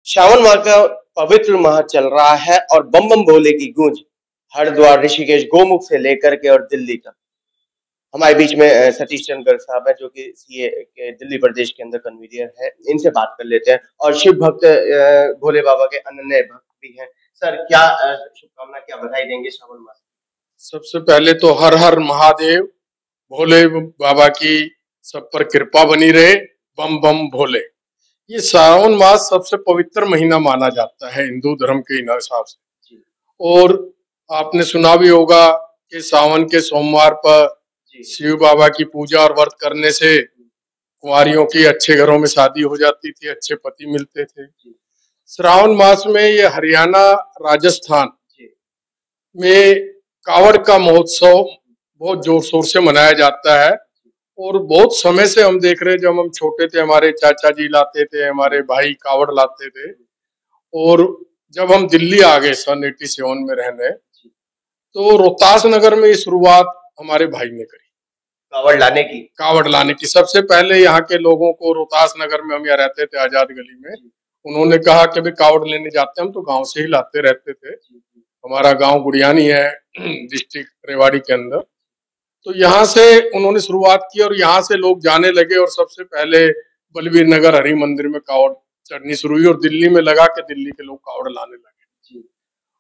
श्रावण माह का पवित्र माह चल रहा है और बम बम भोले की गूंज हरिद्वार, ऋषिकेश, गोमुख से लेकर के और दिल्ली तक। हमारे बीच में सतीश चंद्र गर्ग साहब है जो कि सीए के दिल्ली प्रदेश के अंदर कन्वीनर है। इनसे बात कर लेते हैं। और शिव भक्त भोले बाबा के अनन्य भक्त भी हैं। सर, क्या शुभकामना, क्या बधाई देंगे श्रावण मास? सबसे पहले तो हर हर महादेव, भोले बाबा की सब पर कृपा बनी रहे, बम बम भोले। ये श्रावण मास सबसे पवित्र महीना माना जाता है हिंदू धर्म के हिसाब से। और आपने सुना भी होगा कि सावन के सोमवार पर शिव बाबा की पूजा और व्रत करने से कुंवारियों की अच्छे घरों में शादी हो जाती थी, अच्छे पति मिलते थे। श्रावण मास में ये हरियाणा, राजस्थान में कावड़ का महोत्सव बहुत जोर शोर से मनाया जाता है। और बहुत समय से हम देख रहे हैं, जब हम छोटे थे हमारे चाचा जी लाते थे, हमारे भाई कावड़ लाते थे। और जब हम दिल्ली आ गए सन 87 में रहने, तो रोहतास नगर में ये शुरुआत हमारे भाई ने करी कावड़ लाने की। सबसे पहले यहाँ के लोगों को, रोहतास नगर में हम यहाँ रहते थे आजाद गली में, उन्होंने कहा कि भाई कावड़ लेने जाते हैं। हम तो गांव से ही लाते रहते थे। हमारा गांव गुड़ियानी है डिस्ट्रिक्ट रेवाड़ी के अंदर। तो यहाँ से उन्होंने शुरुआत की और यहाँ से लोग जाने लगे। और सबसे पहले बलबीर नगर हरि मंदिर में कावड़ चढ़नी शुरू हुई और दिल्ली में लगा के दिल्ली के लोग कावड़ लाने लगे।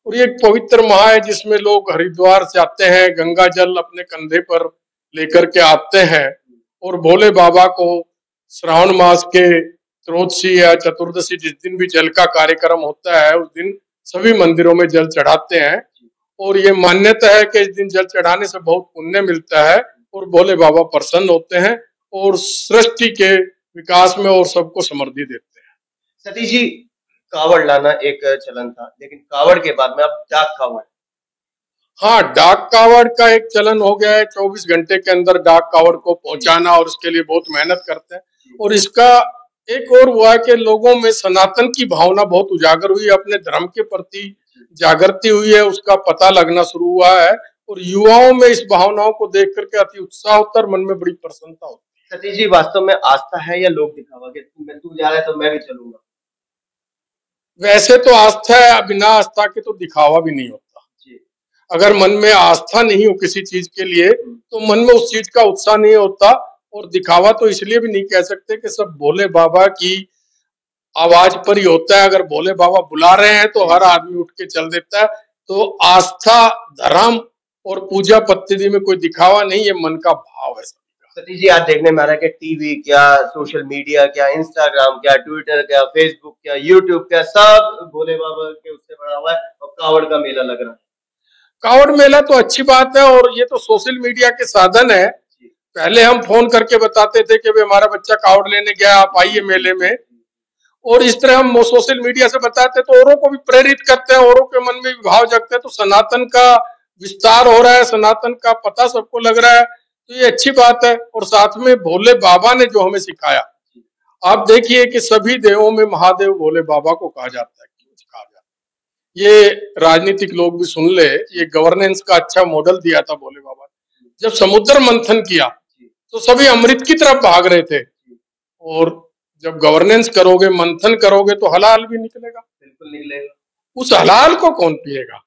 और ये एक पवित्र माह है जिसमें लोग हरिद्वार से आते हैं, गंगा जल अपने कंधे पर लेकर के आते हैं और भोले बाबा को श्रावण मास के त्रयोदशी या चतुर्दशी, जिस दिन भी जल का कार्यक्रम होता है, उस दिन सभी मंदिरों में जल चढ़ाते हैं। और ये मान्यता है कि इस दिन जल चढ़ाने से बहुत पुण्य मिलता है और भोले बाबा प्रसन्न होते हैं और सृष्टि के विकास में और सबको समृद्धि देते हैं। सतीश जी, कावड़ लाना एक चलन था, लेकिन कावड़ के बाद में अब डाक कावड़। हाँ, डाक कावड़ का एक चलन हो गया है। 24 घंटे के अंदर डाक कावड़ को पहुंचाना, और उसके लिए बहुत मेहनत करते हैं। और इसका एक और हुआ कि लोगों में सनातन की भावना बहुत उजागर हुई, अपने धर्म के प्रति जागृति हुई है, उसका पता लगना शुरू हुआ है। और युवाओं में इस भावनाओं को देख करके अति उत्साह होता है, मन में बड़ी प्रसन्नता होती है। सतीश जी, वास्तव में आस्था है या लोक दिखावा कि तू जा रहा है तो मैं भी चलूंगा? वैसे तो आस्था है, बिना आस्था के तो दिखावा भी नहीं होता। अगर मन में आस्था नहीं हो किसी चीज के लिए तो मन में उस चीज का उत्साह नहीं होता। और दिखावा तो इसलिए भी नहीं कह सकते कि सब भोले बाबा की आवाज पर ही होता है। अगर भोले बाबा बुला रहे हैं तो हर आदमी उठ के चल देता है। तो आस्था, धर्म और पूजा पद्धति में कोई दिखावा नहीं, ये मन का भाव है। सतीश जी, आज देखने में आ रहा है कि टीवी क्या, सोशल मीडिया क्या, इंस्टाग्राम क्या, ट्विटर क्या, फेसबुक क्या, यूट्यूब क्या, सब भोले बाबा के उससे बड़ा हुआ है और कावड़ का मेला लग रहा है। कावड़ मेला तो अच्छी बात है और ये तो सोशल मीडिया के साधन है। पहले हम फोन करके बताते थे कि भाई हमारा बच्चा कावड़ लेने गया, आप आइए मेले में। और इस तरह हम सोशल मीडिया से बताते तो औरों को भी प्रेरित करते हैं, औरों के मन में भी भाव जगते हैं। तो सनातन का विस्तार हो रहा है, सनातन का पता सबको लग रहा है, तो ये अच्छी बात है। और साथ में भोले बाबा ने जो हमें सिखाया, आप देखिए कि सभी देवों में महादेव भोले बाबा को कहा जाता है। ये राजनीतिक लोग भी सुन ले, ये गवर्नेंस का अच्छा मॉडल दिया था भोले बाबा ने। जब समुद्र मंथन किया तो सभी अमृत की तरफ भाग रहे थे। और जब गवर्नेंस करोगे, मंथन करोगे तो हलाल भी निकलेगा। बिल्कुल निकलेगा। उस हलाल को कौन पिएगा?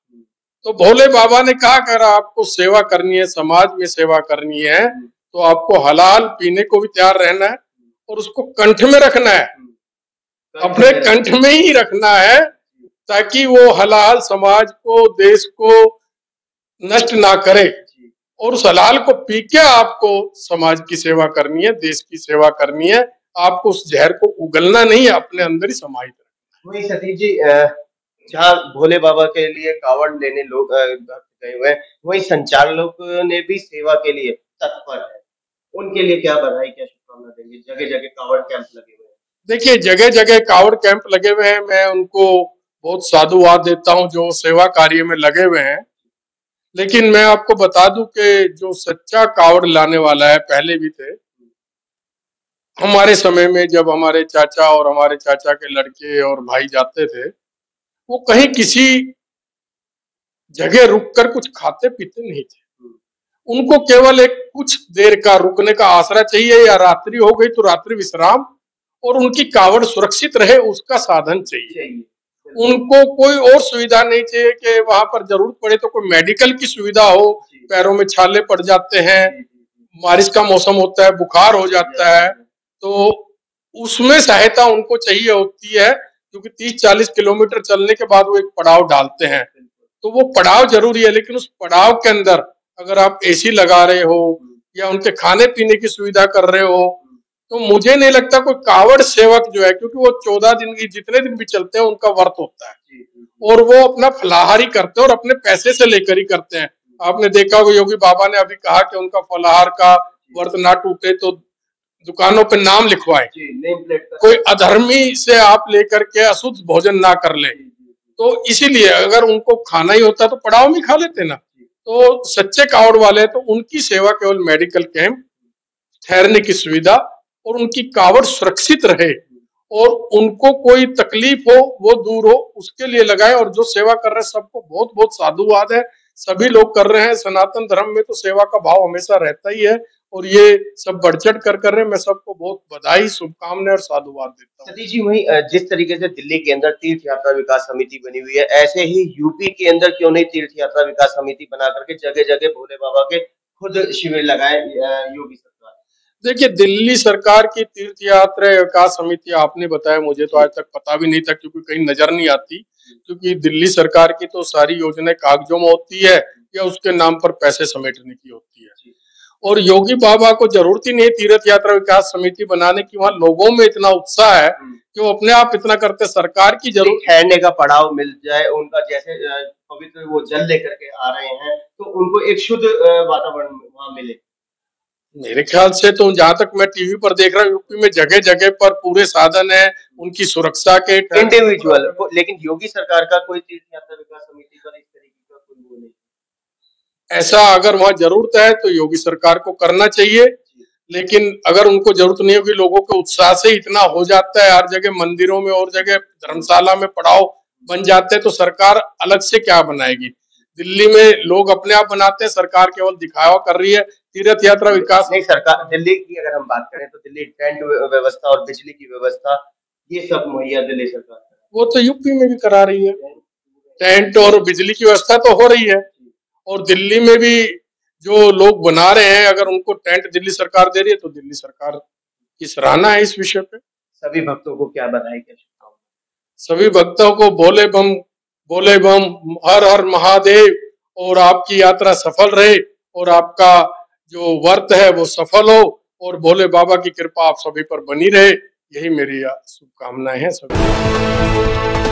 तो भोले बाबा ने कहा, अगर आपको सेवा करनी है, समाज में सेवा करनी है, तो आपको हलाल पीने को भी तैयार रहना है और उसको कंठ में रखना है, अपने कंठ में ही रखना है, ताकि वो हलाल समाज को, देश को नष्ट ना करे। और उस हलाल को पी के आपको समाज की सेवा करनी है, देश की सेवा करनी है। आपको उस जहर को उगलना नहीं है, अपने अंदर ही समाहित रखना। वही सतीश जी, जहाँ भोले बाबा के लिए कावड़ लेने लोग गए हुए हैं, वही संचालक ने भी सेवा के लिए तत्पर है। उनके लिए क्या बधाई, क्या शुभकामना देंगे? जगह जगह कावड़ कैंप लगे हुए हैं। देखिए, जगह जगह कावड़ कैंप लगे हुए हैं। मैं उनको बहुत साधुवाद देता हूं जो सेवा कार्य में लगे हुए हैं। लेकिन मैं आपको बता दूं कि जो सच्चा कावड़ लाने वाला है, पहले भी थे हमारे समय में, जब हमारे चाचा और हमारे चाचा के लड़के और भाई जाते थे, वो कहीं किसी जगह रुककर कुछ खाते पीते नहीं थे। उनको केवल एक कुछ देर का रुकने का आसरा चाहिए, या रात्रि हो गई तो रात्रि विश्राम, और उनकी कावड़ सुरक्षित रहे उसका साधन चाहिए। चाहिए। उनको कोई और सुविधा नहीं चाहिए कि वहां पर जरूरत पड़े तो कोई मेडिकल की सुविधा हो, पैरों में छाले पड़ जाते हैं, बारिश का मौसम होता है, बुखार हो जाता है, तो उसमें सहायता उनको चाहिए होती है, क्योंकि 30-40 किलोमीटर चलने के बाद वो एक पड़ाव डालते हैं। तो वो पड़ाव जरूरी है, लेकिन उस पड़ाव के अंदर अगर आप एसी लगा रहे हो या उनके खाने पीने की सुविधा कर रहे हो, तो मुझे नहीं लगता कोई कावड़ सेवक जो है, क्योंकि वो 14 दिन की जितने दिन भी चलते हैं उनका व्रत होता है और वो अपना फलाहार ही करते हैं और अपने पैसे से लेकर ही करते हैं। आपने देखा होगा योगी बाबा ने अभी कहा कि उनका फलाहार का व्रत ना टूटे तो दुकानों पे नाम लिखवाए, कोई अधर्मी से आप लेकर के अशुद्ध भोजन ना कर ले। तो इसीलिए अगर उनको खाना ही होता तो पड़ाव में खा लेते ना। तो सच्चे कावड़ वाले तो उनकी सेवा केवल मेडिकल कैंप, ठहरने की सुविधा और उनकी कावड़ सुरक्षित रहे और उनको कोई तकलीफ हो वो दूर हो उसके लिए लगाए। और जो सेवा कर रहे हैं सबको बहुत बहुत साधुवाद है, सभी लोग कर रहे हैं। सनातन धर्म में तो सेवा का भाव हमेशा रहता ही है और ये सब बढ़ चढ़ कर रहे हैं। मैं सबको बहुत बधाई, शुभकामनाएं और साधुवाद देता हूँ। सतीश जी, वही जिस तरीके से दिल्ली के अंदर तीर्थ यात्रा विकास समिति बनी हुई है, ऐसे ही यूपी के अंदर क्यों नहीं तीर्थ यात्रा विकास समिति बना करके जगह जगह भोले बाबा के खुद शिविर लगाए योगी सरकार। देखिए, दिल्ली सरकार की तीर्थ यात्रा विकास समिति आपने बताया, मुझे तो आज तक पता भी नहीं था, क्योंकि कहीं नजर नहीं आती। क्योंकि दिल्ली सरकार की तो सारी योजनाएं कागजों में होती है या उसके नाम पर पैसे समेटने की होती है। और योगी बाबा को जरूरत ही नहीं तीर्थ यात्रा विकास समिति बनाने की, वहां लोगों में इतना उत्साह है कि वो अपने आप इतना करते। सरकार की जरूरत ठहरने का पड़ाव मिल जाए उनका, जैसे पवित्र वो जल लेकर के आ रहे हैं तो उनको एक शुद्ध वातावरण वहां मिले। मेरे ख्याल से तो जहां तक मैं टीवी पर देख रहा हूँ, यूपी में जगह जगह पर पूरे साधन है उनकी सुरक्षा के इंडिविजुअल, लेकिन योगी सरकार का कोई तीर्थ यात्रा विकास समिति पर इस तरीके का कोई वो नहीं। ऐसा अगर वहां जरूरत है तो योगी सरकार को करना चाहिए, लेकिन अगर उनको जरूरत नहीं होगी, लोगों के उत्साह से इतना हो जाता है, हर जगह मंदिरों में और जगह धर्मशाला में पड़ाव बन जाते हैं, तो सरकार अलग से क्या बनाएगी। दिल्ली में लोग अपने आप बनाते हैं, सरकार केवल दिखावा कर रही है। तीर्थ यात्रा विकास नहीं, सरकार दिल्ली की अगर हम बात करें तो दिल्ली टेंट व्यवस्था और बिजली की व्यवस्था ये सब मुहैया दिल्ली सरकार, वो तो यूपी में भी करा रही है। टेंट और बिजली की व्यवस्था तो हो रही है और दिल्ली में भी जो लोग बना रहे हैं, अगर उनको टेंट दिल्ली सरकार दे रही है तो दिल्ली सरकार की सराहना है इस विषय पे। सभी भक्तों को क्या बधाई, क्या शुभकामनाएं। सभी भक्तों को बोले बम, बोले बम, हर हर महादेव, और आपकी यात्रा सफल रहे और आपका जो व्रत है वो सफल हो और भोले बाबा की कृपा आप सभी पर बनी रहे। यही मेरी शुभकामनाएं हैं सभी।